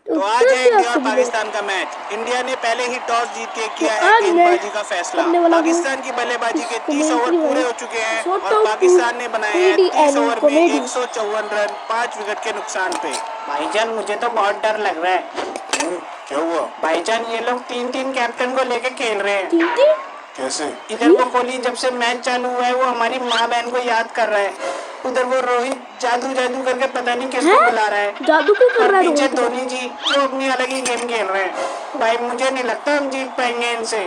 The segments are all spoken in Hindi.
तो आज है इंडिया और पाकिस्तान का मैच। इंडिया ने पहले ही टॉस जीत के किया है गेंदबाजी का फैसला। पाकिस्तान की बल्लेबाजी के 30 ओवर पूरे हो चुके हैं और पाकिस्तान ने बनाए हैं 30 ओवर में 154 रन 5 विकेट के नुकसान पे। भाईजान मुझे तो बहुत डर लग रहा है। क्या हुआ भाईजान ये लोग तीन तीन कैप्टन को लेके खेल रहे हैं। कैसे? इधर वो कोहली जब से मैच चालू हुआ है वो हमारी माँ बहन को याद कर रहा है। उधर वो रोहित जादू जादू करके पता नहीं किसको बुला रहा है। जादू क्यों कर रहा है? पीछे धोनी जी वो अपनी अलग ही गेम खेल रहे हैं। भाई मुझे नहीं लगता हम जीत पाएंगे इनसे।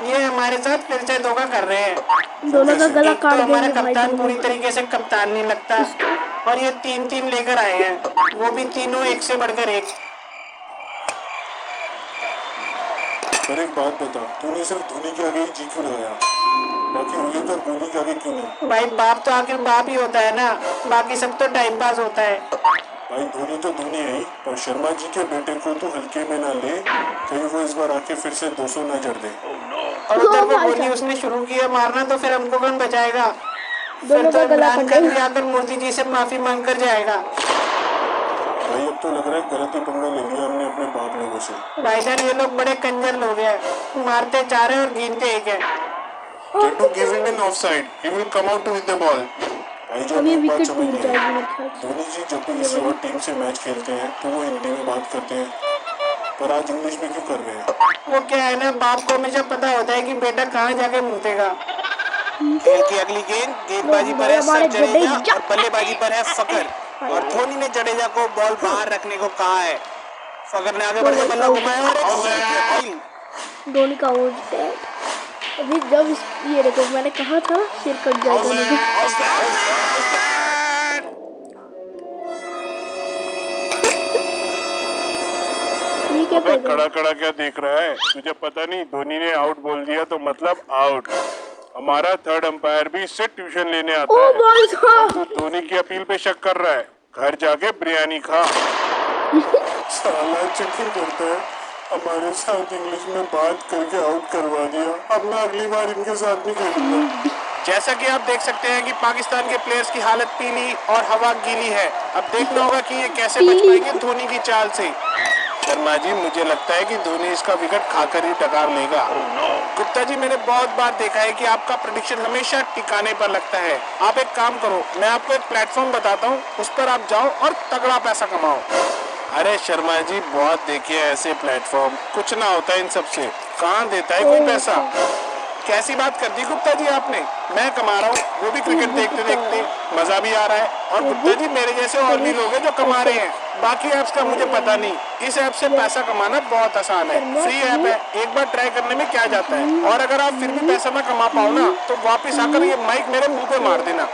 ये हमारे साथ फिर से धोखा कर रहे हैं। दोनों का गला एक तो काट हमारा देंगे भाई कप्तान दोनों पूरी का। तरीके से कप्तान नहीं लगता और ये तीन तीन लेकर आए हैं, वो भी तीनों एक से बढ़कर एक। पर एक बात बता, तूने सिर्फ धोनी के आगे ही जी क्यों लगाया, बाकी रोहित और कोहली के आगे क्यों नहीं? भाई बाप तो आखिर बाप ही होता है ना, बाकी सब तो टाइम पास होता है। भाई धोनी तो धोनी है ही, पर शर्मा जी के बेटे को तो हल्के में ना ले, कहीं वो इस बार आके फिर से 200 ना जड़ दे। और उधर वो गोली उसने शुरू किया मारना तो फिर हमको कौन बचाएगा? फिर दोनों तो का गला इमरान काट खान देंगे। भी आकर मोदी जी से माफी मांग कर जाएगा। भाई अब तो लग रहा है गलत ही पंगा ले लिया हमने अपने बाप लोगों से। भाईजान ये लोग बड़े कंजर लोग हैं, मारते 4 हैं और गिनते 1 है। Jaddu gave him an offside. He will come out to hit the ball. भाई जो अब ये एक बात विकेट समझ टूट नहीं जाएगी आई, मेरे ख्याल से। धोनी जी जब भी किसी और टीम से मैच खेलते हैं तो वो हिंदी में बात करते हैं, पर आज इंग्लिश में क्यों कर रहे हैं? वो क्या है ना, बाप को हमेशा पता होता है कि बेटा कहाँ जाके मुतेगा। खेल की अगली गेंद गेंदबाजी पर है सर जडेजा और बल्लेबाजी पर है फकर। और धोनी ने जडेजा को बॉल बाहर रखने को कहा है। फकर ने आगे बढ़कर बल्ला घुमाया और एक धोनी का आउट है। अभी जब ये देखो मैंने कहा था सिर कट जाए धोनी का। ठीक है अबे कड़ा कड़ा क्या देख रहा है? तुझे पता नहीं धोनी ने आउट बोल दिया तो मतलब आउट। हमारा थर्ड अंपायर भी इससे ट्यूशन लेने आता ओ है। भाई साहब, तू धोनी की अपील पे शक कर रहा है, घर जाके बिरयानी खा। साला चक्कर करता है, हमारे साथ इंग्लिश में बात करके आउट करवा दिया। अब मैं अगली बार इनके साथ नहीं खेलूंगा। जैसा कि आप देख सकते हैं कि पाकिस्तान के प्लेयर्स की हालत पीली और हवा गीली है। अब देखना होगा कि ये कैसे बच पाएंगे धोनी की चाल से। शर्मा जी मुझे लगता है कि धोनी इसका विकेट खाकर ही टकार लेगा। गुप्ता जी मैंने बहुत बार देखा है कि आपका प्रेडिक्शन हमेशा टिकाने पर लगता है। आप एक काम करो, मैं आपको एक प्लेटफॉर्म बताता हूँ, उस पर आप जाओ और तगड़ा पैसा कमाओ। अरे शर्मा जी बहुत देखिए ऐसे प्लेटफॉर्म, कुछ ना होता है इन सब से, कहाँ देता है कोई पैसा। कैसी बात कर दी गुप्ता जी आपने? मैं कमा रहा हूँ, वो भी क्रिकेट देखते देखते, मजा भी आ रहा है। और गुप्ता जी मेरे जैसे और भी लोग हैं जो कमा रहे हैं। बाकी ऐप्स का मुझे पता नहीं। इस ऐप से पैसा कमाना बहुत आसान है, फ्री ऐप है, एक बार ट्राई करने में क्या जाता है। और अगर आप फिर भी पैसा ना कमा पाओ ना तो वापस आकर ये माइक मेरे मुंह पे मार देना।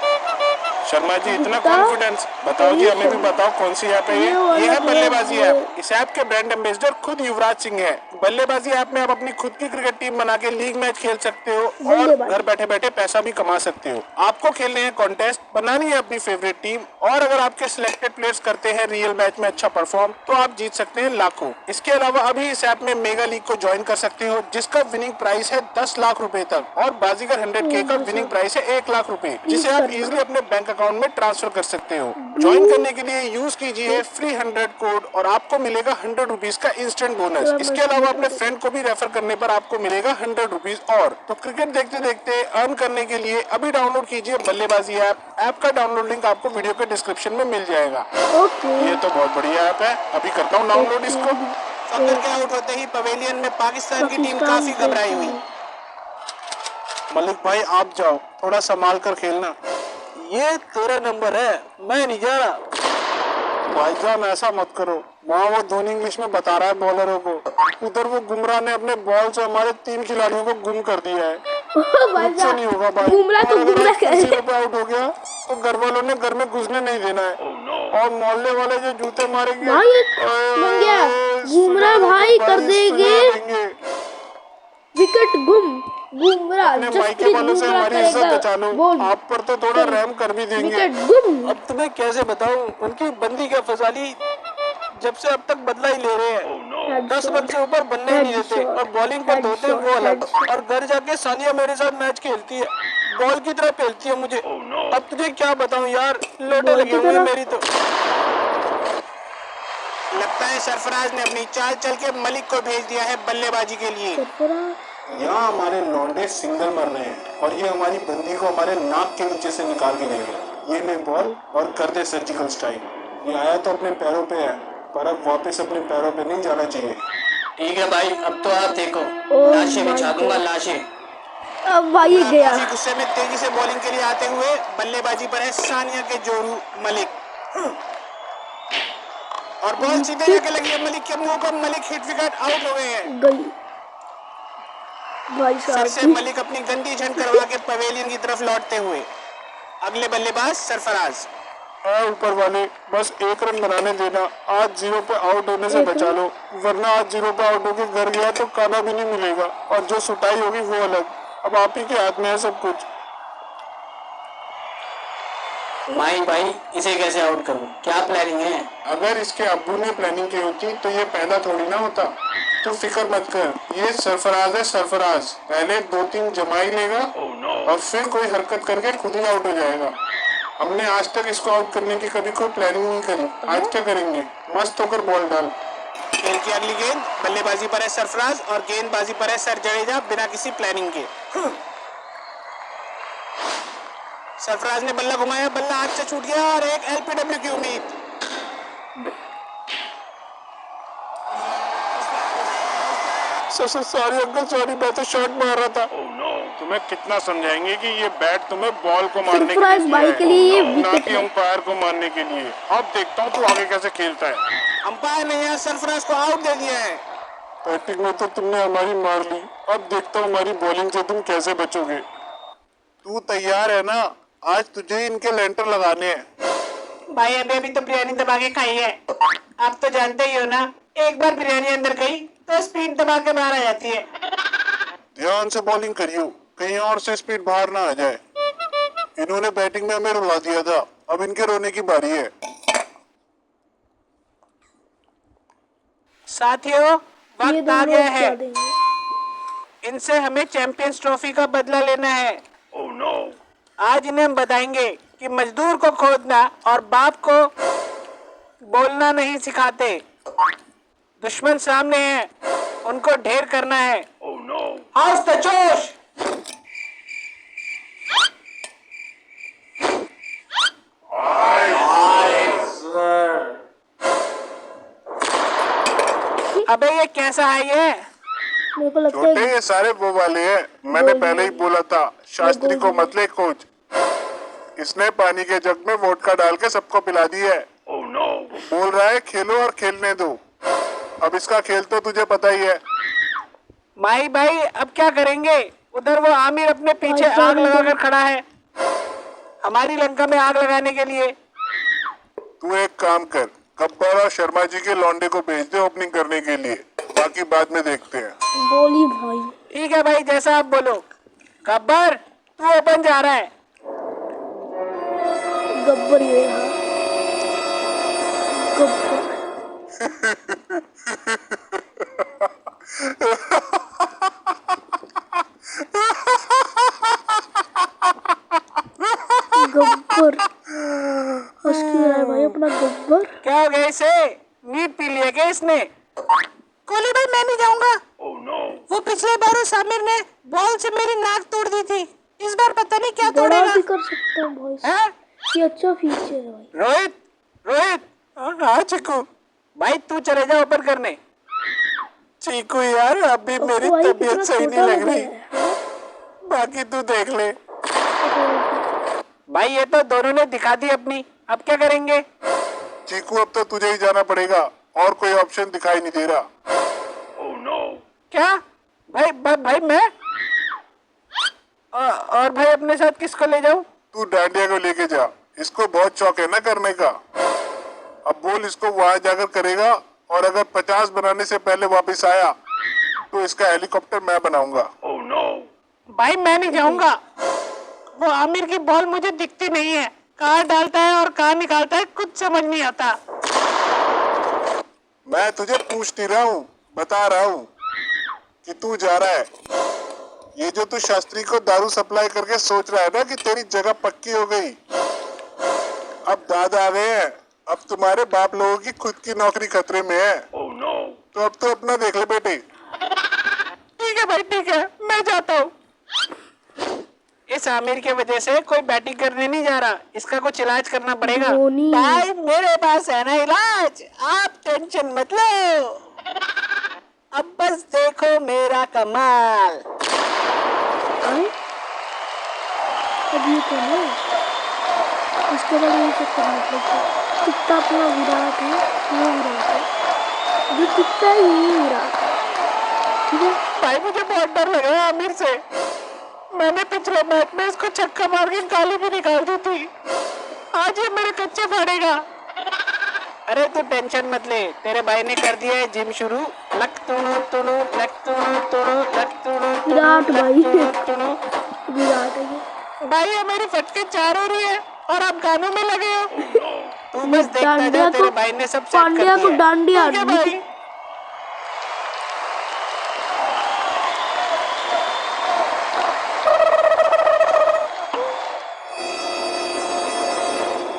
शर्मा जी इतना कॉन्फिडेंस, बताओ जी हमें भी बताओ कौन सी ऐप है ये है बल्लेबाजी ऐप। इस ऐप के ब्रांड एम्बेसडर खुद युवराज सिंह है। बल्लेबाजी ऐप में आप अपनी खुद की क्रिकेट टीम बना के लीग मैच खेल सकते हो और घर बैठे बैठे पैसा भी कमा सकते हो। आपको खेलने हैं कॉन्टेस्ट, बनानी है अपनी फेवरेट टीम और अगर आपके सिलेक्टेड प्लेयर्स करते हैं रियल मैच में अच्छा परफॉर्म तो आप जीत सकते हैं लाखों। इसके अलावा अभी इस ऐप में मेगा लीग को ज्वाइन कर सकते हो जिसका विनिंग प्राइस है 10 लाख रुपए तक और बाजीगर 100K का विनिंग प्राइस है 1 लाख रुपए, जिसे आप इजिली अपने बैंक अकाउंट में ट्रांसफर कर सकते हो। ज्वाइन करने के लिए यूज कीजिए फ्री 100 कोड और आपको मिलेगा 100 रुपीज का इंस्टेंट बोनस। इसके अलावा अपने फ्रेंड को भी रेफर करने पर आपको मिलेगा 100 रुपीज और। तो क्रिकेट देखते देखते अर्न करने के लिए अभी डाउनलोड कीजिए बल्लेबाजी ऐप का डाउनलोड लिंक आपको वीडियो के डिस्क्रिप्शन में मिल जाएगा। ये तो बहुत बढ़िया ऐप है, अभी करता हूँ डाउनलोड इसको। फकर के आउट होते ही पवेलियन में पाकिस्तान की टीम काफी घबराई हुई। मलिक भाई आप जाओ, थोड़ा संभाल कर खेलना। ये तेरा नंबर है, मैं नहीं जा रहा। भाईजान ऐसा मत करो, वहाँ वो धोनी इंग्लिश में बता रहा है बॉलरों को, उधर वो गुमराह ने अपने बॉल से हमारे 3 खिलाड़ियों को गुम कर दिया है। मुझसे नहीं होगा भाई, आउट हो गया तो घर वालों ने घर में घुसने नहीं देना है और मोहल्ले वाले जो जूते मारेंगे गुमराह भाई कर देंगे। विकेट गुम, बुमराह जसप्रीत बुमराह करेगा। आप पर तो थोड़ा रहम कर भी देंगे। विकेट गुम। अब तुम्हें कैसे बताऊं उनकी बंदी क्या फसाली, जब से अब तक बदला ही ले रहे हैं। 10 रन से ऊपर बनने ही नहीं देते और बॉलिंग पर धोते हैं वो अलग। और घर जाके सानिया मेरे साथ मैच खेलती है, बॉल की तरह फेलती है मुझे। अब तुझे क्या बताऊं यार, लोटे लगे हुए मेरी तो। लगता है सरफराज ने अपनी चाल चल के मलिक को भेज दिया है बल्लेबाजी के लिए। सरफराज यहाँ हमारे लौंडे सिंगल मर रहे हैं और ये हमारी बंदी को हमारे नाक के नीचे से निकाल के ले गया। ये ले बॉल और कर दे सर्जिकल स्ट्राइक। ये आया तो अपने पैरों पे है, पर अब वापस अपने पैरों पे नहीं जाना चाहिए। ठीक है भाई, अब तो आप देखो, Oh लाशें my बिछा दूंगा, God. लाशें। अब भाई गया। काफी गुस्से में तेजी से बॉलिंग के लिए आते हुए बल्लेबाजी पर है सानिया के जोरू मलिक। और बॉल सीधे जाके लगी है मलिक के मुंह पर। मलिक हिट विकेट आउट हो गए हैं। गई भाई फिर साहब से की। मलिक अपनी गंदी झंड करवा के पवेलियन की तरफ लौटते हुए। अगले बल्लेबाज सरफराज। ऊपर वाले बस एक रन बनाने देना, आज 0 पे आउट होने से एक बचा रन? लो, वरना आज 0 पे आउट होके घर गया तो खाना भी नहीं मिलेगा और जो सुटाई होगी वो अलग। अब आप ही के हाथ में है सब कुछ। माही भाई, इसे कैसे आउट करूं? क्या प्लानिंग है? अगर इसके अब्बू ने प्लानिंग की होती तो ये पैदा थोड़ी ना होता। तो फिक्र मत कर, ये सरफराज है सरफराज। पहले 2-3 जमाई लेगा और फिर कोई हरकत करके खुद ही आउट हो जाएगा। हमने आज तक इसको आउट करने की कभी कोई प्लानिंग नहीं करी, आज क्या करेंगे? मस्त होकर बॉल डाल। खेल की अगली गेंद बल्लेबाजी पर है सरफराज और गेंदबाजी पर है सर जडेजा बिना किसी प्लानिंग के। सरफराज ने बल्ला घुमाया, बल्ला हाथ से छूट गया और एक एलपीडब्ल्यू की उम्मीद। सॉरी अंकल, सॉरी, मैं तो शॉट मार रहा था। तुम्हें कितना समझाएंगे कि ये बैट तुम्हें बॉल को मारने के सरफराज लिए भाई है, के लिए ये ना विकेट कि है। अंपायर को मारने के लिए। अब देखता हूँ तू आगे कैसे खेलता है। अंपायर ने यहाँ सरफराज को आउट दे दिया है। बैटिंग में तो तुमने हमारी मार ली, अब देखता हूँ हमारी बॉलिंग से तुम कैसे बचोगे। तू तैयार है ना? आज तुझे ही इनके लेंटर लगाने हैं। भाई अभी तो बिरयानी दबा के खाई है। आप तो जानते ही हो ना, एक बार बिरयानी अंदर गई तो स्पीड दबा के बाहर आ जाती है। ध्यान से बॉलिंग करियो, कहीं और से स्पीड बाहर ना आ जाए। इन्होंने बैटिंग में हमें रुला दिया था, अब इनके रोने की बारी है। साथियों, ये वक्त आ दोनों गया क्या है, देंगे? इनसे हमें चैंपियंस ट्रॉफी का बदला लेना है। आज इन्हें हम बताएंगे कि मजदूर को खोदना और बाप को बोलना नहीं सिखाते। दुश्मन सामने है, उनको ढेर करना है। हाउस द जोश। अबे ये कैसा है ये? मेरे को लगता छोटे है ये सारे वो वाले हैं, मैंने गोल पहले ही बोला था शास्त्री को गोल। मत ले कोच। इसने पानी के जग में वोडका डाल के सबको पिला दी है। बोल रहा है खेलो और खेलने दो। अब इसका खेल तो तुझे पता ही है। माही भाई, अब क्या करेंगे? उधर वो आमिर अपने पीछे भाई, आग भाई, लगाकर खड़ा है, हमारी लंका में आग लगाने के लिए। तू एक काम कर, गब्बर और शर्मा जी के लौंडे को भेज दे ओपनिंग करने के लिए, बाकी बाद में देखते हैं। गोली भाई। ठीक है भाई, जैसा आप बोलो। गब्बर, तू ओपन जा रहा है। गब्बर ये रहा। गब्बर गब्बर हंस क्यों रहा है भाई अपना गब्बर? क्या हो गया इसे? नींद पी लिया क्या इसने? कोहली भाई, मैं नहीं जाऊंगा। वो पिछले बार उस आमिर ने बॉल से मेरी नाक तोड़ दी थी, इस बार पता नहीं क्या बड़ा तोड़ेगा। भी कर सकता हूँ भाई। हैं? ये अच्छा फीचर है भाई। रोहित, रोहित। हाँ चिकू भाई, तू चले जा ओपन करने। चीकू यार, अभी अब मेरी भाई तबीयत कितना सही नहीं छोटा लग हो रही, गया है, हाँ? बाकी तू देख ले। भाई ये तो दोनों ने दिखा दी अपनी, अब क्या करेंगे? चीकू अब तो तुझे ही जाना पड़ेगा, और कोई ऑप्शन दिखाई नहीं दे रहा। क्या भाई? भाई मैं और भाई अपने साथ किसको ले जाऊं? तू डांडिया को लेके जा, इसको बहुत शौक है ना करने का। अब बोल इसको वहां जाकर करेगा, और अगर 50 बनाने से पहले वापस आया तो इसका हेलीकॉप्टर मैं बनाऊंगा। भाई मैं नहीं जाऊंगा, वो आमिर की बॉल मुझे दिखती नहीं है, कहाँ डालता है और कहाँ निकालता है कुछ समझ नहीं आता। मैं तुझे पूछ नहीं रहा हूँ, बता रहा हूँ कि तू जा रहा है। ये जो तू शास्त्री को दारू सप्लाई करके सोच रहा है ना कि तेरी जगह पक्की हो गई, अब दादा आ गए हैं, अब तुम्हारे बाप लोगों की खुद की नौकरी खतरे में है। तो अब तो अपना देख ले बेटे। ठीक है भाई, ठीक है, मैं जाता हूँ। इस आमिर के वजह से कोई बैटिंग करने नहीं जा रहा, इसका कुछ इलाज करना पड़ेगा। धोनी। भाई मेरे पास है ना इलाज, आप टेंशन मत लो। अब बस देखो मेरा कमाल। आए? अब ये क्या है? इसके बाद ये सब करना पड़ेगा। कितना अपना विराट है, वो विराट है। जो कितना है ये विराट है। ठीक है? भाई मुझे बहुत डर लग रहा है आमिर से। मैंने पिछले मैच में इसको छक्का मार के गाली भी निकाल दी थी। आज ये मेरे कच्चे फाड़ेगा। अरे तू टेंशन मत ले, तेरे भाई ने कर दिया है जिम शुरू। लक तुड़ू तुड़ू, लक तुड़ू तुड़ू, लक तुड़ू तुड़ू, विराट लक भाई। तुड़ू तुड़ू। विराट है ये। भाई ये मेरी फटके 4 हो रही है और आप गानों में लगे हो। तू बस देखता जा, डांडिया तेरे को- भाई ने सब सेट कर पांड्या दिया को है। डांडिया ठीक है भाई।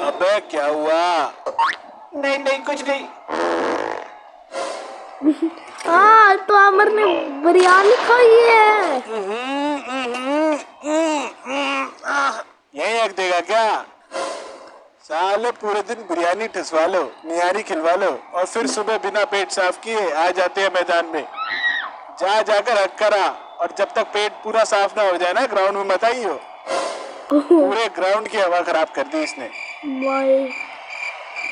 अबे क्या हुआ? नहीं नहीं कुछ नहीं। हाँ तो अमर ने बिरयानी खाई है। यही रख देगा क्या? साले पूरे दिन बिरयानी ठसवा लो, निहारी खिलवा लो और फिर सुबह बिना पेट साफ किए आ जाते हैं मैदान में। जा जाकर हक करा और जब तक पेट पूरा साफ ना हो जाए ना ग्राउंड में मत आइयो। पूरे ग्राउंड की हवा खराब कर दी इसने। My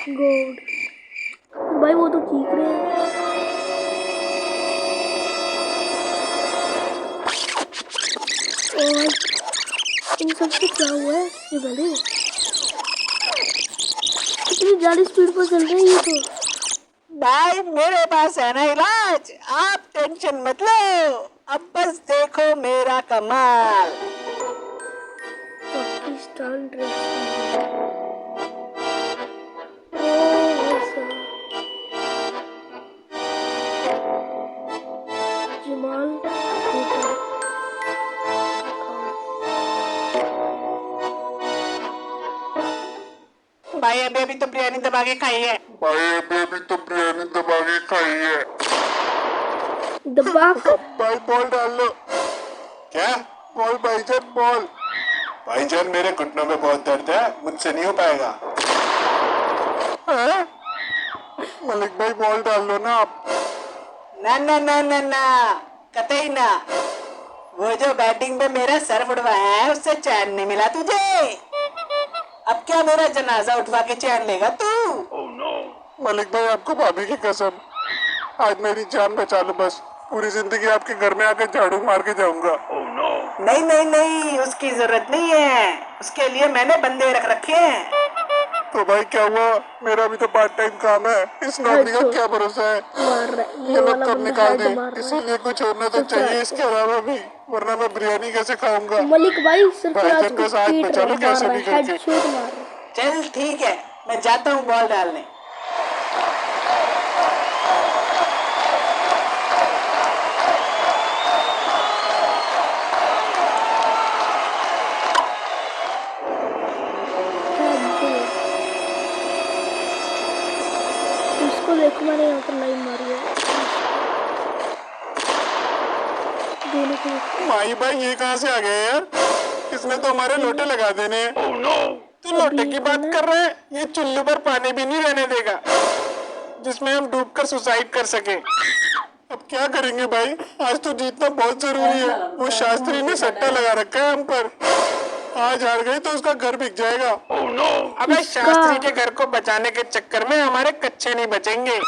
God. भाई वो तो ठीक रहे हैं। और इन सबसे क्या हुआ है? ये भले कितनी ज्यादा स्पीड पर चल रहे हैं ये तो। भाई मेरे पास है ना इलाज, आप टेंशन मत लो। अब बस देखो मेरा कमाल। Pakistan dress Jamal hotel. भाई अभी अभी तो बिरयानी दबा के खाई है। भाई अभी तो बिरयानी दबा के खाई है। दबा कर भाई बॉल डाल लो। क्या? बॉल भाईजान बॉल। भाईजान मेरे घुटनों में बहुत दर्द है, मुझसे नहीं हो पाएगा। हाँ? मलिक भाई बॉल डाल लो ना आप। ना ना ना ना ना, कतई ना। वो जो बैटिंग में मेरा सर उड़वाया है उससे चैन नहीं मिला तुझे। अब क्या मेरा जनाजा उठवा के चैन लेगा तू? मलिक भाई आपको भाभी की कसम, आज मेरी जान बचा लो बस। पूरी जिंदगी आपके घर में आकर झाड़ू मार के जाऊंगा। नहीं नहीं नहीं, उसकी जरूरत नहीं है। उसके लिए मैंने बंदे रख रखे हैं। तो भाई क्या हुआ? मेरा भी तो पार्ट टाइम काम है, इस नौकरी का क्या भरोसा है? मार रहा है। ये ये लोग वाला कब बंदा निकाल हेड दे, मार रहा है। इसीलिए कुछ होना तो चाहिए इसके अलावा भी, वरना मैं बिरयानी कैसे खाऊंगा? मलिक भाई सिर्फ भाई आज जब को बस आज पीट बचा लो रहा कैसे मार भी रहा है, करके। हेडशॉट मार रहा है। चल ठीक है, मैं जाता हूँ बॉल डालने। इसको देखो मैंने यहाँ पर लाइन मारी है। दोनों को देखो। माई भाई ये कहाँ से आ गए यार? इसने तो हमारे लोटे लगा देने हैं। तू लोटे की बात कर रहा है? ये चुल्लू पर पानी भी नहीं रहने देगा जिसमें हम डूबकर सुसाइड कर सके। अब क्या करेंगे भाई? आज तो जीतना बहुत जरूरी है। वो शास्त्री ने सट्टा लगा रखा है हम पर। आज हार गए तो उसका घर बिक जाएगा। अबे शास्त्री के घर को बचाने के चक्कर में हमारे कच्चे नहीं बचेंगे।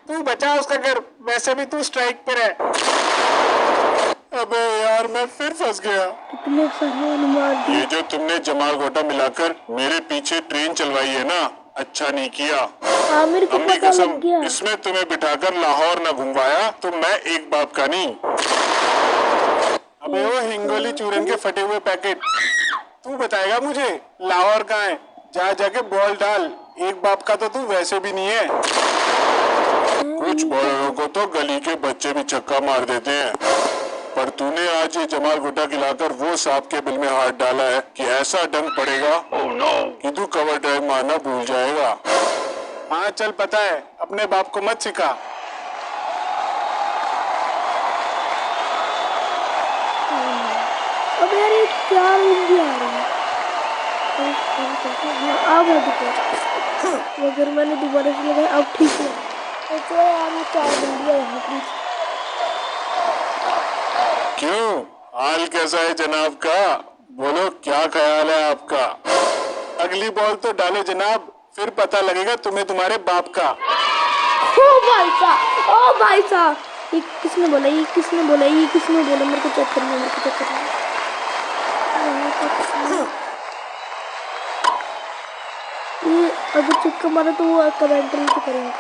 तू बचा उसका घर, वैसे भी तू स्ट्राइक पर है। अबे यार मैं फिर फंस गया। कितने सारे मार दिए। ये जो तुमने जमाल घोटा मिलाकर मेरे पीछे ट्रेन चलवाई है ना, अच्छा नहीं किया। आमिर को अम्मी पता कसम, लग गया। इसमें तुम्हें बिठाकर लाहौर न घुमवाया तो मैं एक बाप का नहीं। अबे वो हिंगोली चूरन के फटे हुए पैकेट, तू बताएगा मुझे लाहौर कहाँ है? जा जाके बॉल डाल, एक बाप का तो तू वैसे भी नहीं है। कुछ बॉलरों को तो गली के बच्चे भी छक्का मार देते हैं, पर तूने आज ये जमाल घोटा खिलाकर वो सांप के बिल में हाथ डाला है कि ऐसा डंक पड़ेगा कि तू कवर ड्राइव मारना भूल जाएगा। हाँ चल, पता है, अपने बाप को मत सिखा। अब यार ये क्या हिंदी आ रही है? हाँ, अब है दिक्कत। अगर मैंने दोबारा से लगाया अब ठीक है। तो यार वो 4 बंदियाँ यहाँ प्लीज। क्यों, हाल कैसा है जनाब का? बोलो, क्या ख्याल है आपका? अगली बॉल तो डालो जनाब, फिर पता लगेगा तुम्हें तुम्हारे बाप का। ओ भाई साहब, ओ भाई साहब, ये किसने बोला? ये किसने बोला? ये किसने बोला? मेरे को चेक करना, मेरे को चेक करना। ये अगर चेक मारा तो वो कमेंट्री तो करेंगे।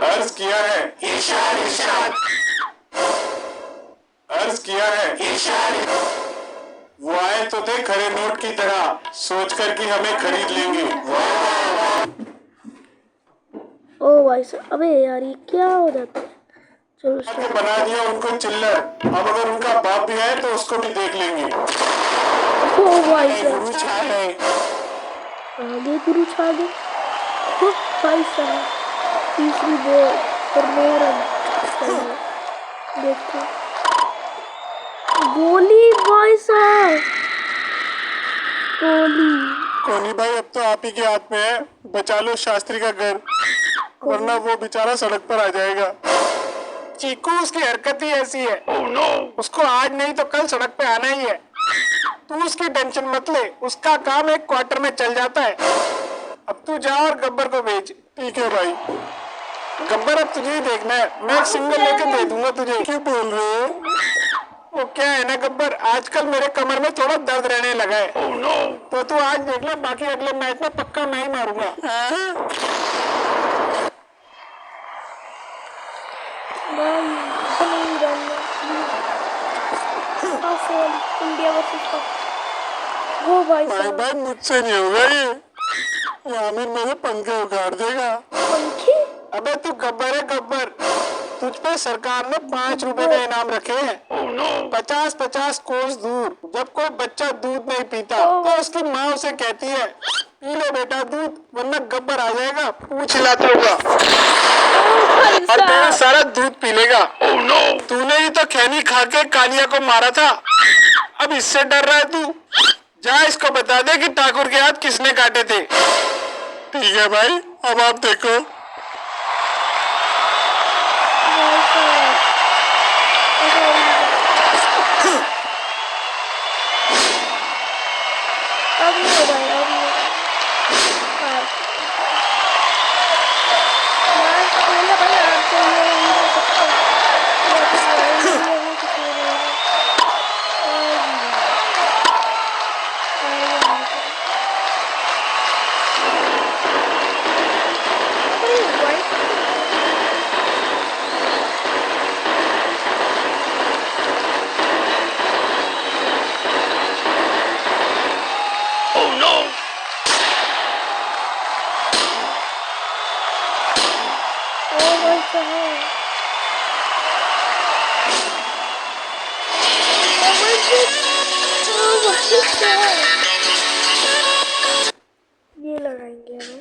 अर्ज किया है, इरशाद इरशाद। अर्ज किया है, इरशाद। वो आए तो थे खरे नोट की तरह, सोचकर कि हमें खरीद लेंगे। ओ भाई साहब, अबे यार ये क्या हो जाता है? चलो तो बना दिया उनको चिल्लर, अब अगर उनका बाप भी आए तो उसको भी देख लेंगे। ओ भाई साहब, गुरु छा है। आगे गुरु छा गए। ओ भाई साहब, तीसरी बॉल और 9 रन। देखते गोली भाई साहब, गोली। कोनी भाई, अब तो आप ही के हाथ में है, बचा लो शास्त्री का घर, वरना वो बेचारा सड़क पर आ जाएगा। चीकू, उसकी हरकत ही ऐसी है। उसको आज नहीं तो कल सड़क पे आना ही है। तू उसकी टेंशन मत ले, उसका काम 1 क्वार्टर में चल जाता है। अब तू जा और गब्बर को भेज। ठीक है भाई। गब्बर, अब तुझे ही देखना है, मैं एक सिंगल लेके दे दूंगा तुझे। क्यों बोल रहे हो? वो क्या है ना गब्बर, आजकल मेरे कमर में थोड़ा दर्द रहने लगा है। तो तू आज देख ले, बाकी अगले मैच में पक्का मैं ही मारूंगा। इंडिया वर्सेस हो भाई भाई साहब, भाई, मुझसे नहीं होगा ये आमिर मेरे पंखे उखाड़ देगा। पंखी। अबे तू गब्बर है गब्बर, तुझ पे सरकार ने 5 रुपए का इनाम रखे हैं। 50-50 कोस दूर जब कोई बच्चा दूध नहीं पीता तो उसकी माँ उसे कहती है, पी लो बेटा दूध, वरना गब्बर आ जाएगा, पूछ हिलाता होगा और तेरा सारा दूध पी लेगा। तूने ही तो खैनी खा के कालिया को मारा था, अब इससे डर रहा है तू? जा इसको बता दे कि ठाकुर के हाथ किसने काटे थे। ठीक है भाई, अब आप देखो। अब नहीं होगा यार, अब नहीं। हाँ। यार पहले भाई आप चाहिए नहीं हो सकता। ये लगाएंगे हम।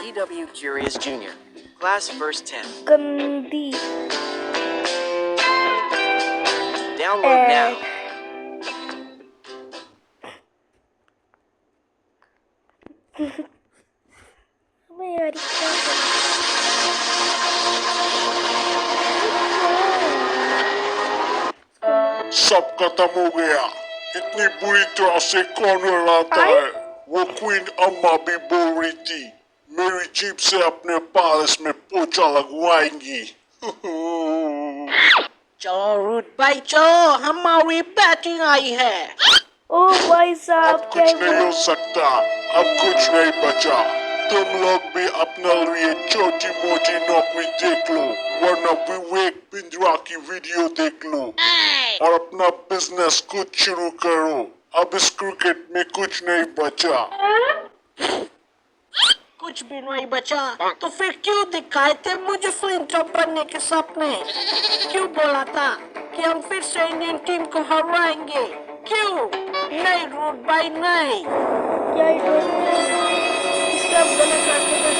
EW Curious Jr. Class First 10. गंदी Download now. हमें यार क्या सब खत्म हो गया। इतनी बुरी तरह से कौन हराता है? वो क्वीन अम्मा भी बोल रही थी, मेरी जीप से अपने पैलेस में पोछा लगवाएंगी। चलो रूट भाई, चलो हमारी बैटिंग आई है। ओ भाई साहब, अब कुछ नहीं हो सकता, अब कुछ नहीं बचा। तुम लोग भी अपने लिए छोटी मोटी नौकरी देख लो, वरना विवेक बिंद्रा की वीडियो देख लो और अपना बिजनेस खुद शुरू करो। अब इस क्रिकेट में कुछ नहीं बचा। कुछ भी नहीं बचा तो फिर क्यों दिखाए थे मुझे फ्लिंटॉप बनने के सपने? क्यों बोला था कि हम फिर से इंडियन टीम को हराएंगे? क्यों? नहीं रूट भाई नहीं। क्या ही तो इसका आप गलत रास्ते पर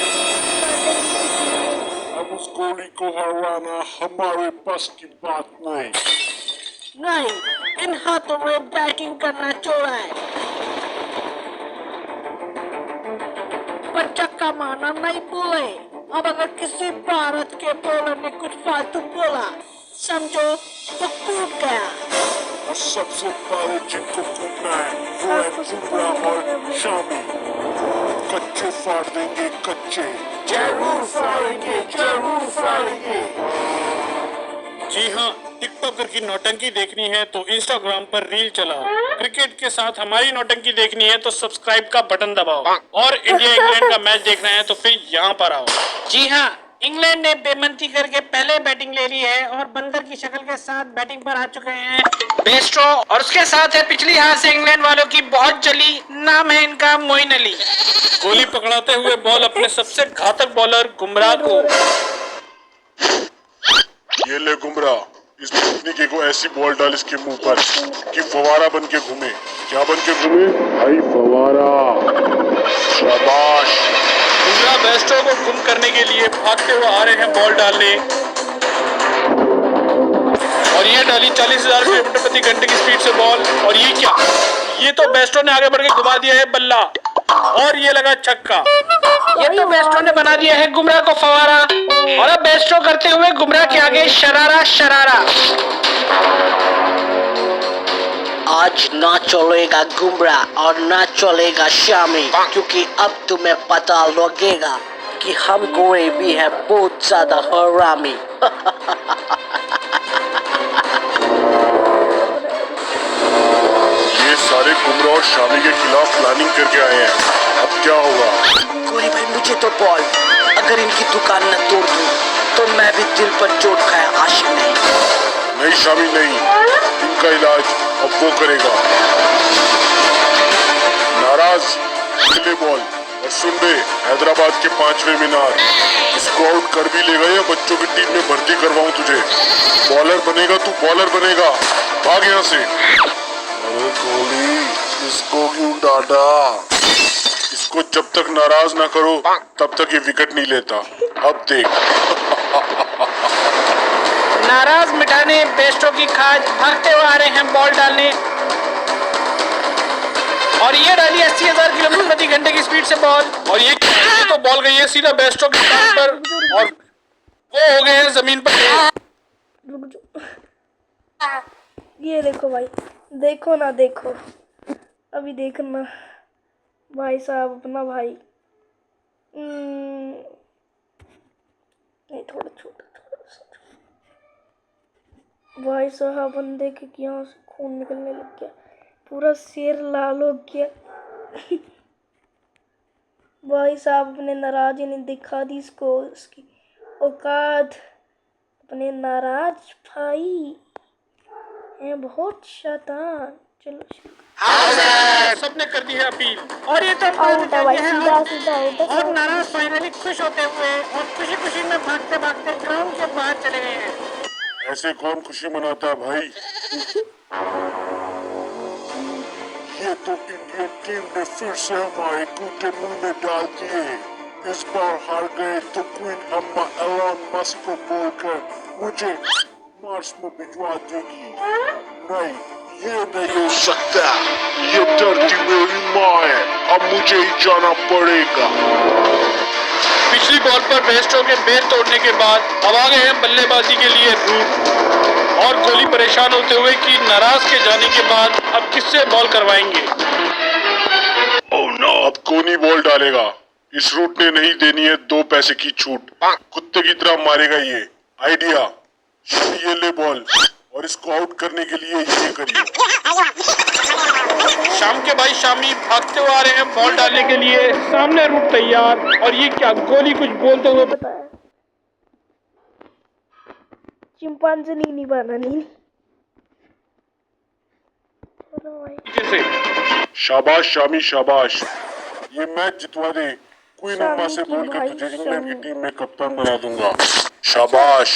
काटेंगे। अब उस गोली को हराना हमारे बस की बात नहीं। नहीं, इन हाथों में बैटिंग करना छोड़ा है। पर चक्का मारना नहीं बोले। अब अगर किसी भारत के बॉलर ने कुछ फालतू बोला समझो तो कूद गया। और सबसे पहले जिनको कूदना है वो है बुमराह और शामी। कच्चे फाड़ देंगे कच्चे। जरूर फाड़ेंगे, जरूर फाड़ेंगे। जी हाँ, टिकटॉकर की नौटंकी देखनी है तो इंस्टाग्राम पर रील चलाओ। क्रिकेट के साथ हमारी नौटंकी देखनी है तो सब्सक्राइब का बटन दबाओ। और इंडिया इंग्लैंड का मैच देखना है तो फिर यहाँ पर आओ। जी हाँ, इंग्लैंड ने बेमंती करके पहले बैटिंग ले ली है और बंदर की शक्ल के साथ बैटिंग पर आ चुके हैं बेस्टो, और उसके साथ है पिछली हार से इंग्लैंड वालों की बहुत जली, नाम है इनका मोइन अली। गोली पकड़ाते हुए बॉल अपने सबसे घातक बॉलर गुमराह को। ये ले गुमराह, इस तकनीकी को ऐसी बॉल डाल इसके मुंह पर कि फवारा बन के घूमे। क्या बन के घूमे? भाई फवारा। शाबाश। गुमराह बेस्टो को गुम करने के लिए भागते हुए आ रहे हैं बॉल डालने, और ये डाली 40,000 किलोमीटर प्रति घंटे की स्पीड से बॉल। और ये क्या, ये तो बेस्टो ने आगे बढ़ के घुमा दिया है बल्ला, और ये लगा छक्का। ये तो बेस्टो ने बना दिया है गुमराह को फवारा, और अब बेस्टो करते हुए गुमराह के आगे शरारा शरारा। आज ना चलेगा गुमराह और ना चलेगा शामी, क्योंकि अब तुम्हें पता लगेगा कि हम गोरे भी है बहुत ज्यादा हरामी। ये सारे गुमराह और शामी के खिलाफ प्लानिंग करके आए हैं। अब क्या होगा? गोरी भाई मुझे तो बॉल, अगर इनकी दुकान न तोड़ दूं तो मैं भी दिल पर चोट खाया आशिक नहीं। नहीं शामी नहीं, इनका इलाज अब वो करेगा। नाराज, ले बॉल। और सुन बे, हैदराबाद के 5वें मीनार, इसको आउट कर भी लेगा या बच्चों की टीम में भर्ती करवाऊं तुझे? बॉलर बनेगा तू, बॉलर बनेगा। भाग यहाँ से। अरे कोहली, इसको क्यों डांटा? इसको जब तक नाराज ना करो तब तक ये विकेट नहीं लेता। अब देख। नाराज मिटाने बेस्टो की खाज भागते हुए आ रहे हैं बॉल डालने, और ये डाली 80,000 किलोमीटर प्रति घंटे की स्पीड से बॉल, और ये तो बॉल गई है सीधा बेस्टो के कान पर, और वो हो गए हैं जमीन पर। रुक जाओ। ये देखो भाई, देखो ना देखो, अभी देखना भाई साहब अपना भाई। नहीं थोड़ा छोटा भाई साहब, बंदे के यहाँ से खून निकलने लग गया, पूरा सिर लाल हो गया। भाई साहब अपने नाराजी ने दिखा दी इसको इसकी औकात। अपने नाराज भाई हैं बहुत शैतान। चलो सबने कर दी है अपील, और ये तो आउट है भाई, सीधा सीधा आउट है। और नाराज फाइनली खुश होते हुए और खुशी खुशी में भागते भागते ग्राउंड के बाहर चले गए हैं। ऐसे कौन खुशी मनाता है भाई? ये तो इंडियन टीम ने फिर से हमारे कूटे मुंह में डाल दिए। इस बार हार गए तो क्वीन अम्मा एलन मस्क को बोलकर मुझे मार्स में भिजवा देगी। नहीं, ये नहीं हो सकता। ये डरती मेरी माँ है, अब मुझे ही जाना पड़ेगा। पिछली बॉल पर बेस्टो के बेर तोड़ने के बाद अब आ गए हैं बल्लेबाजी के लिए रूट, और कोहली परेशान होते हुए कि नाराज के जाने के बाद अब किससे बॉल करवाएंगे। Oh no! अब कोनी बॉल डालेगा। इस रूट ने नहीं देनी है 2 पैसे की छूट। कुत्ते की तरह मारेगा ये। आइडिया, ये ले बॉल, और इसको आउट करने के लिए ये करिए। शाम के भाई शामी भागते हुए आ रहे हैं बॉल डालने के लिए, सामने रूट तैयार, और ये क्या, गोली कुछ बोलते हुए बताया चिंपांजी नहीं बना नहीं। चलो भाई, जैसे शाबाश शामी शाबाश, ये मैच जितवा दे। क्वीन अम्मा से शामी की बोलकर भाई, तुझे इंग्लैंड की शामी। टीम में कप्तान बना दूंगा। शाबाश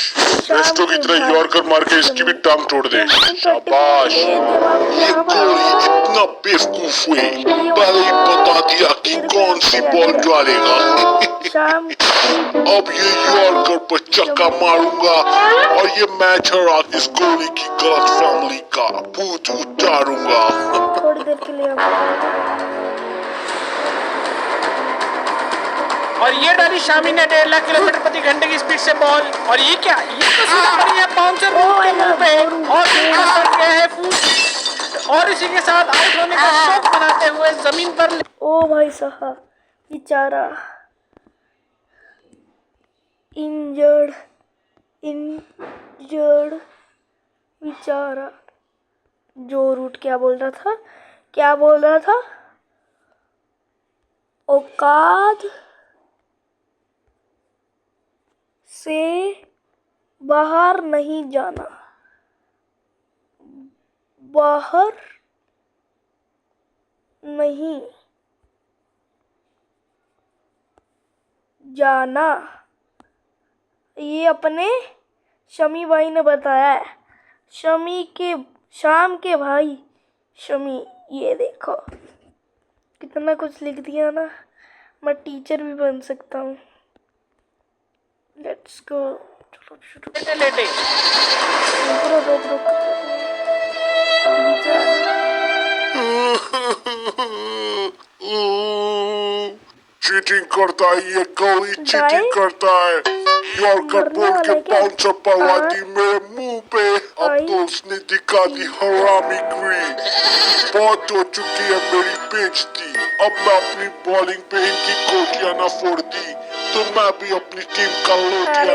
बेस्टो की तरह भाई। यॉर्कर मार के इसकी भी टांग तोड़ दे। शाबाश ये गोली कितना बेवकूफ हुए, पहले ही बता दिया कि कौन सी बॉल डालेगा। शाम अब ये यॉर्कर पर चक्का मारूंगा और ये मैच हरा इस गोली की गलत फैमिली का भूत उतारूंगा। थोड़ी देर के लिए और ये डाली शामी ने 1.5 लाख किलोमीटर प्रति घंटे की स्पीड से बॉल। और ये क्या, ये तो सीधा पड़ी है बाउंसर रूट के मुंह पे और सीधा सट गया है फूट। और इसी के साथ आउट होने का शौक मनाते हुए जमीन पर ओ भाई साहब बेचारा इंजर्ड बेचारा। जो रूट क्या बोल रहा था औकात से बाहर नहीं जाना, बाहर नहीं जाना, ये अपने शमी भाई ने बताया है। शाम के भाई शमी, ये देखो कितना कुछ लिख दिया ना, मैं टीचर भी बन सकता हूँ। लेट्स गो, चलो शुरू। लेटे रोक चीटिंग करता है ये गोली, चीटिंग करता है। यॉर्कर बोल के बाउंसर पड़वा दी मेरे मुंह पे। अब तो उसने दिखा दी हरामीगिरी। बहुत हो चुकी है मेरी बेइज्जती। अब मैं अपनी बॉलिंग पे इनकी कोटियां ना फोड़ दी तो मैं भी अपनी टीम का लोटिया नहीं।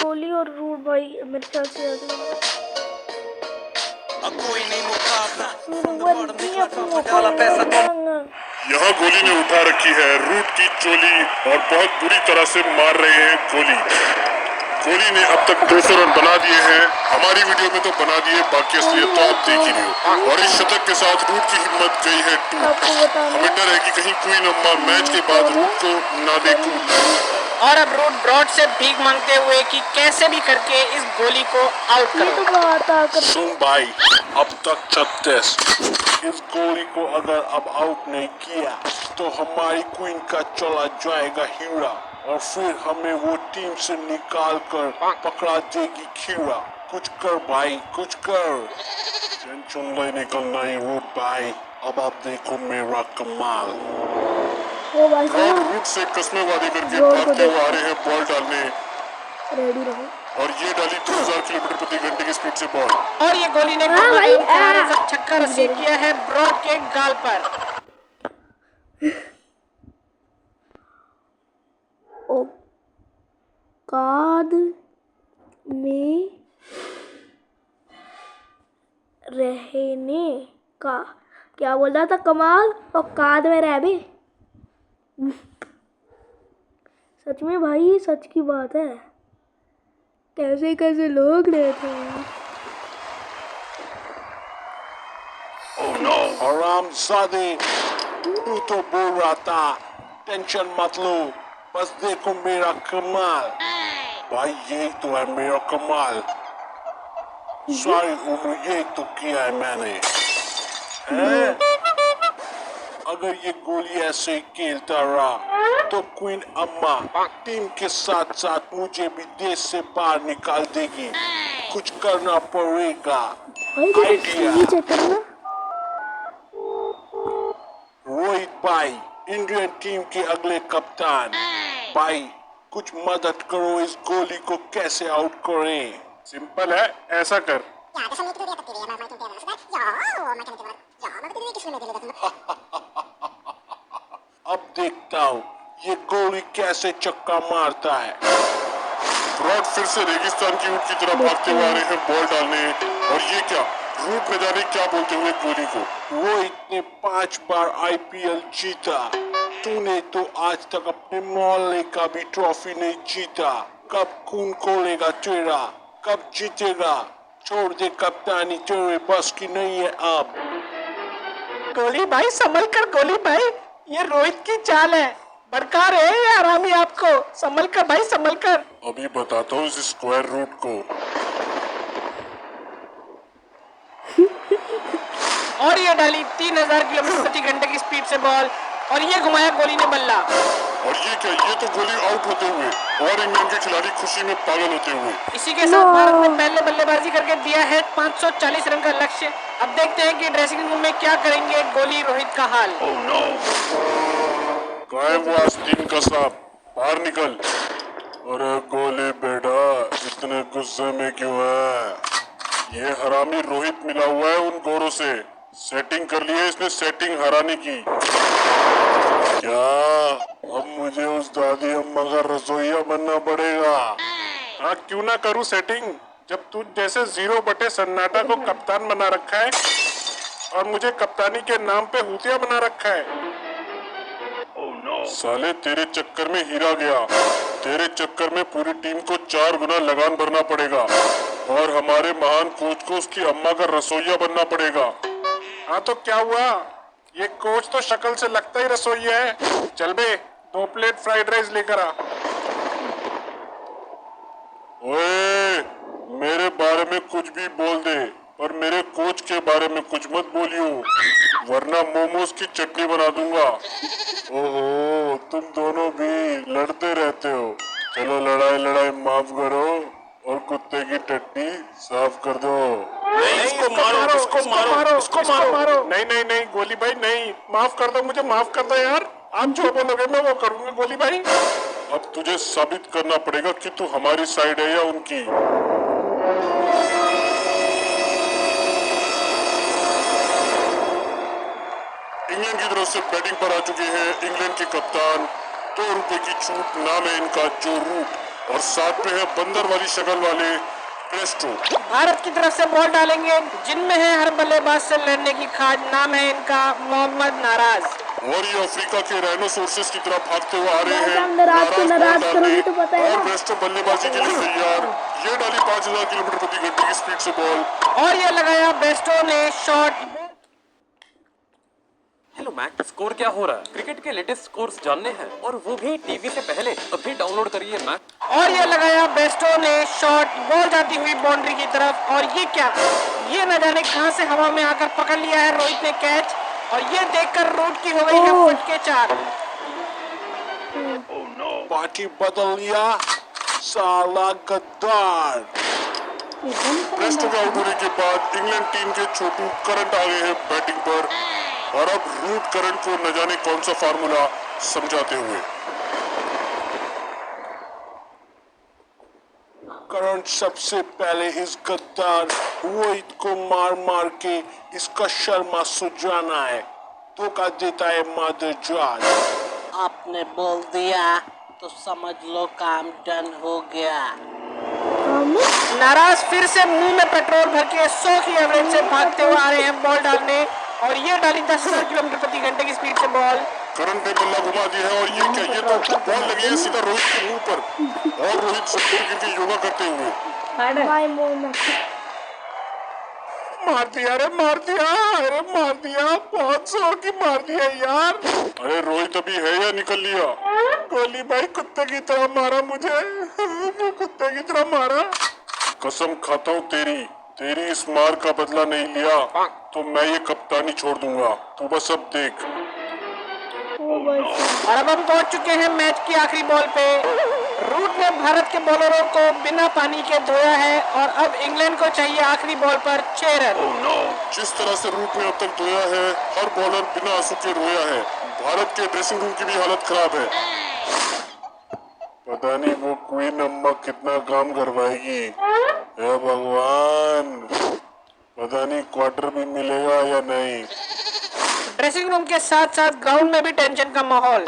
गोली और रूट भाई मेरे ख्याल से आ गए। यहाँ गोली ने उठा रखी है रूट की चोली और बहुत बुरी तरह से मार रहे हैं गोली। गोली ने अब तक 200 रन बना दिए हैं। हमारी वीडियो में तो बना दिए, बाकी असलियत तो आप देख ही रहे हो। और इस शतक के साथ रूट की हिम्मत गई है टूट। हमें डर है कि कहीं कोई नंबर मैच के बाद रूट को ना दे कूद। और अब रूट ब्रॉड से भीख मांगते हुए कि कैसे भी करके इस गोली को आउट ये तो बात आकर सुन भाई, अब तक 36। इस गोली को अगर अब आउट नहीं किया तो हमारी क्वीन का चला जाएगा हीरा और फिर हमें वो टीम से निकाल कर पकड़ा देगी खीरा। कुछ कर भाई, कुछ कर। टेंशन लेने का नहीं रूट भाई, अब आप देखो मेरा कमाल। वो भाई साहब रूट से कस्में वादे करके भागते हुए आ रहे हैं बॉल डालने। रेडी रहो। और ये डाली 2000 किलोमीटर प्रति घंटे की स्पीड से बॉल। और ये गोली ने भाई, छक्का रसीद किया है ब्रॉड के गाल पर। औकात में रहने का क्या बोल रहा था कमाल? औकात में रह बे। सच में भाई, सच की बात है। कैसे कैसे लोग रहते हैं। हरामजादे, तू तो बोल रहा था टेंशन मत लो, बस देखो मेरा कमाल। भाई यही तो है मेरा कमाल। सारी उम्र यही तो किया है मैंने। हैं? अगर ये गोली ऐसे ही खेलता रहा तो क्वीन अम्मा टीम के साथ साथ मुझे भी देश से बाहर निकाल देगी। कुछ करना पड़ेगा। भाई आइडिया। ये चेक करना। रोहित भाई, इंडियन टीम के अगले कप्तान भाई, कुछ मदद करो, इस गोली को कैसे आउट करें। सिंपल है, ऐसा कर। अब देखता हूँ ये गोली कैसे चक्का मारता है। ब्रॉड फिर से रेगिस्तान की ऊँट की तरफ भागते हुए आ रहे हैं बॉल डालने। और ये क्या, रूट न जाने क्या बोलते हुए गोली को। रोहित ने 5 बार IPL जीता, तूने तो आज तक अपने मोहल्ले का भी ट्रॉफी नहीं जीता। कब खून खोलेगा तेरा, कब जीतेगा? छोड़ दे कप्तानी, तेरे बस की नहीं है अब। गोली भाई संभल कर, गोली भाई ये रोहित की चाल है, भड़का रहे हैं ये हरामी आपको, संभल कर भाई संभल कर। अभी बताता हूँ इस स्क्वायर रूट को। और ये डाली 3000 किलोमीटर प्रति घंटे की स्पीड से बॉल, और ये घुमाया गोली ने बल्ला। और ये क्या, ये तो गोली आउट होते हुए और इंग्लैंड के खिलाड़ी खुशी में पागल होते हुए। इसी के साथ भारत ने पहले बल्लेबाजी करके दिया है 540 रन का लक्ष्य। अब देखते हैं कि ड्रेसिंग रूम में क्या करेंगे गोली रोहित का हाल। कहाँ है वो आस्तीन का सांप, बाहर निकल। अरे गोली बेटा, इतने गुस्से में क्यों है? ये हरामी रोहित मिला हुआ है उन गोरों से, सेटिंग कर ली है इसने, सेटिंग हराने की। क्या अब मुझे उस दादी अम्मा का रसोइया बनना पड़ेगा? हाँ क्यों ना करूँ सेटिंग, जब तू जैसे 0/सन्नाटा को कप्तान बना रखा है और मुझे कप्तानी के नाम पे हूतिया बना रखा है। साले तेरे चक्कर में हीरा गया, तेरे चक्कर में पूरी टीम को 4 गुना लगान भरना पड़ेगा और हमारे महान कोच को उसकी अम्मा का रसोइया बनना पड़ेगा। हाँ तो क्या हुआ, ये कोच तो शक्ल से लगता ही रसोइया है। चल बे 2 प्लेट फ्राइड राइस लेकर आ। ओए, मेरे बारे में कुछ भी बोल दे पर मेरे कोच के बारे में कुछ मत बोलियो, वरना मोमोज की चटनी बना दूंगा। ओहो, तुम दोनों भी लड़ते रहते हो। चलो लड़ाई लड़ाई माफ करो और कुत्ते की टट्टी साफ कर दो। इसको मारो, इसको मारो, इसको मारो। नहीं नहीं नहीं गोली भाई नहीं, माफ कर दो मुझे, माफ कर दो यार। आप जो बोलोगे मैं वो करूंगा गोली भाई। अब तुझे साबित करना पड़ेगा कि तू हमारी साइड है या उनकी। इंग्लैंड की तरफ से बैटिंग पर आ चुके हैं इंग्लैंड के कप्तान। 2 रुपए की छूट नाम है इनका जो रूट, और साथ में है बंदर वाली शक्ल वाले प्रेस्टो। भारत की तरफ से बॉल डालेंगे जिनमें है हर बल्लेबाज से लड़ने की खाज, नाम है इनका मोहम्मद नाराज। और ये अफ्रीका के राइनोसोरसेस की तरफ भागते हुए आ रहे भाई हैं। साहब, नाराज को नाराज बॉल करोगे डालने तो पता है और ना। प्रेस्टो बल्लेबाजी के लिए तैयार। ये डाली 5000 किलोमीटर प्रति घंटे की स्पीड से बॉल, और ये लगाया बेस्टो ने शॉट। हेलो मैक, स्कोर क्या हो रहा है? क्रिकेट के लेटेस्ट स्कोर्स जानने हैं और वो भी टीवी से पहले? अभी डाउनलोड करिए मैक। और ये लगाया बेस्टो ने शॉट, बॉल जाती हुई बाउंड्री की तरफ। और ये क्या, ये न जाने कहां से हवा में आकर पकड़ लिया है रोहित ने कैच, और ये देखकर रूट की हो गई है फुट के 4। पार्टी बदल लिया साला गद्दार। प्रेस्टो के आउट होने के बाद इंग्लैंड टीम के छोटू करंट आ गए हैं बैटिंग पर, और अब रूट करंट को न जाने कौन सा फार्मूला समझाते हुए। करंट सबसे पहले इस गद्दार रोहित को मार मार के इसका शर्मा सुजाना है, धोखा देता है मादरजात। आपने बोल दिया तो समझ लो काम डन हो गया। नाराज फिर से मुंह में पेट्रोल भर के 100 की एवरेज से भागते हुए आ रहे हैं बॉल डालने, और ये डाली 10,000 किलोमीटर प्रति घंटे की स्पीड से बॉल। करंट ने बल्ला घुमा दिया है, और ये क्या, ये तो बॉल लगी है सीधा रोहित के मुंह पर, और रोहित सबसे गिर के योगा करते हुए। भाई मोहम्मद मार दिया रे, मार दिया, अरे मार दिया, बहुत जोर की मार दिया यार। अरे रोहित अभी है या निकल लिया? गोली भाई कुत्ते की तरह मारा मुझे, कुत्ते की तरह मारा। कसम खाता हूँ तेरी इस मार का बदला नहीं लिया तो मैं ये कप्तानी छोड़ दूंगा, तू बस अब देख। और अब हम पहुंच चुके हैं मैच की आखिरी बॉल पे। रूट ने भारत के बॉलरों को बिना पानी के धोया है, और अब इंग्लैंड को चाहिए आखिरी बॉल पर 6 रन। जिस तरह से रूट ने अब तक धोया है, हर बॉलर बिना आंसू के रोया है। भारत के ड्रेसिंग रूम की भी हालत खराब है। पता नहीं वो क्वीन अम्मा कितना काम करवाएगी। हे भगवान, पता नहीं क्वार्टर भी मिलेगा या नहीं। ड्रेसिंग रूम के साथ साथ ग्राउंड में भी टेंशन का माहौल।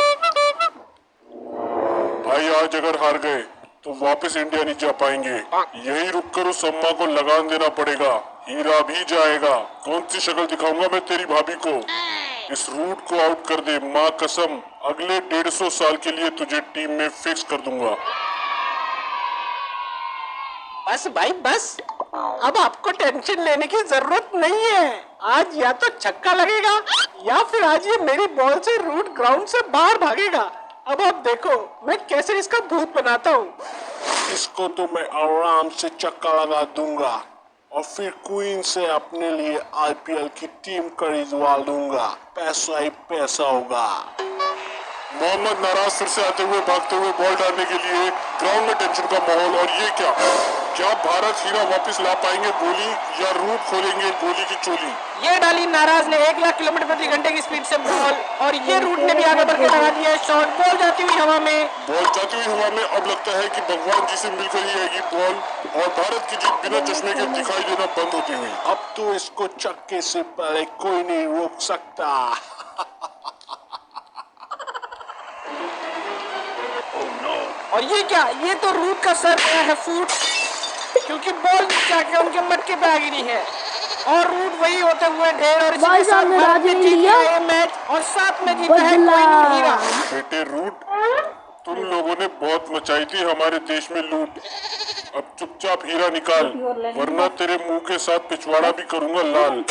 भाई आज अगर हार गए तो वापस इंडिया नहीं जा पाएंगे, यही रुककर उस अम्मा को लगान देना पड़ेगा, हीरा भी जाएगा। कौन सी शक्ल दिखाऊंगा मैं तेरी भाभी को? इस रूट को आउट कर दे, माँ कसम अगले 150 साल के लिए तुझे टीम में फिक्स कर दूंगा। बस भाई बस, अब आपको टेंशन लेने की जरूरत नहीं है। आज या तो छक्का लगेगा या फिर आज ये मेरी बॉल से रूट ग्राउंड से बाहर भागेगा। अब आप देखो मैं कैसे इसका भूत बनाता हूँ। इसको तो मैं आराम से चक्का लगा दूंगा और फिर क्वीन से अपने लिए आईपीएल की टीम खरीदवा लूंगा। पैसा ही पैसा होगा। मोहम्मद नाराज सिर से आते हुए भागते हुए बॉल डालने के लिए ग्राउंड में टेंशन का माहौल। और ये क्या भारत हीरा वापस ला पाएंगे गोली या रूट खोलेंगे गोली की चोली? ये डाली नाराज ने 1,00,000 किलोमीटर प्रति घंटे की स्पीड से बॉल, और ये रूट ने भी आगे बढ़ के लगा दिया शॉट। बॉल जाती हुई हवा में। बॉल जाती हुई हवा में। अब लगता है कि भगवान जी से मिलकर ही आएगी बॉल और भारत की जीत बिना चश्मे के दिखाई देना बंद होती हुई। अब तो इसको चक्के से पहले कोई नहीं रोक सकता। और ये क्या, ये तो रूट का सर गया है फूट, क्योंकि बॉल जाके उनके मटके पे आ गिरी है। और रूट वही होते हुए ढेर, और इसी के साथ भारत ने जीत लिया ये मैच और साथ में जीता है कोई हीरा। बेटे रूट, तुम लोगों ने बहुत मचाई थी हमारे देश में लूट। अब चुपचाप हीरा निकाल, वरना तेरे मुंह के साथ पिछवाड़ा भी करूंगा लाल।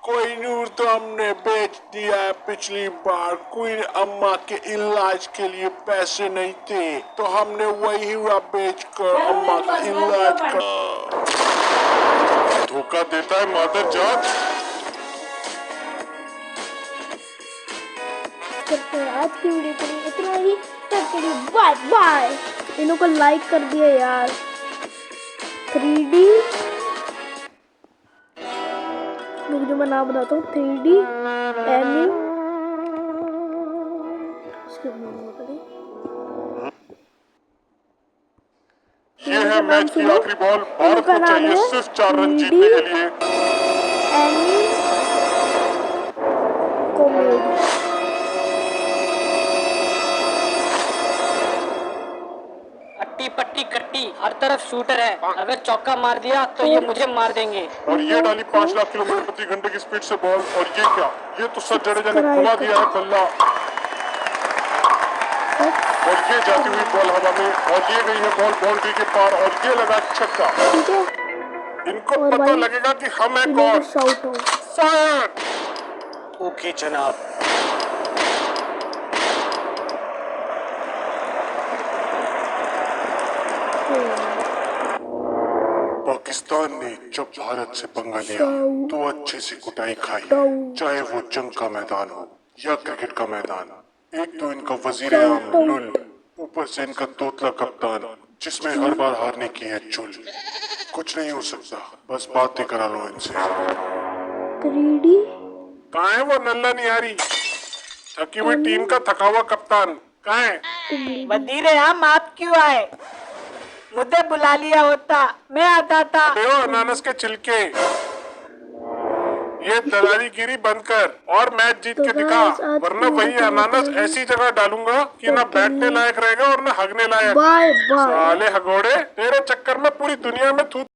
कोई नूर तो हमने बेच दिया है पिछली बार। क्वीन अम्मा के इलाज के लिए पैसे नहीं थे तो हमने वही हीरा बेचकर अम्मा का इलाज कर। धोखा देता है मादर जात। करते हैं आज की वीडियो के लिए इतना ही। तब के लिए बाय बाय। इन को लाइक कर दिया यार। 3D जो मैं नाम बताता हूँ 3D एनिम। ये है मैच की आखिरी बॉल। भारत को चाहिए सिर्फ 4 रन जीतने के लिए। एनिम कॉमेडी। अट्टी पट्टी कट्टी, हर तरफ शूटर है। अगर चौका मार दिया तो ये मुझे मार देंगे। और ये डाली 5,00,000 किलोमीटर प्रति घंटे की स्पीड से बॉल। और ये क्या, ये तो सच जडेजा ने घुमा दिया है बल्ला। और ये जाती हुई बॉल हवा में, और ये गई है बॉल बाउंड्री के पार, और ये लगा छक्का। इनको पता लगेगा कि हम हैं कौन। शाउट हो फायर। ओके जनाब। पाकिस्तान ने जब भारत से पंगा लिया तो अच्छे से कुटाई खाई, चाहे वो जंग का मैदान हो या क्रिकेट का मैदान। एक तो इनका वजीर आम लुल, ऊपर से इनका तोतला कप्तान जिसमें हर बार हारने की है चुल। कुछ नहीं हो सकता, बस बातें करा लो इनसे। 3D कहाँ है वो नल्ला निहारी, थकी हुई टीम का थका हुआ कप्तान कहाँ है? वजीर आम आप क्यों आए? मुझे बुला लिया होता, मैं आता था। अनानस के छिलके, ये दलालीगिरी बंद कर और मैच जीत के दिखा, वरना वही अनानस ऐसी जगह डालूंगा कि ना बैठने लायक रहेगा और ना हगने लायक। Bye bye. साले हगोड़े, तेरे चक्कर में पूरी दुनिया में थूक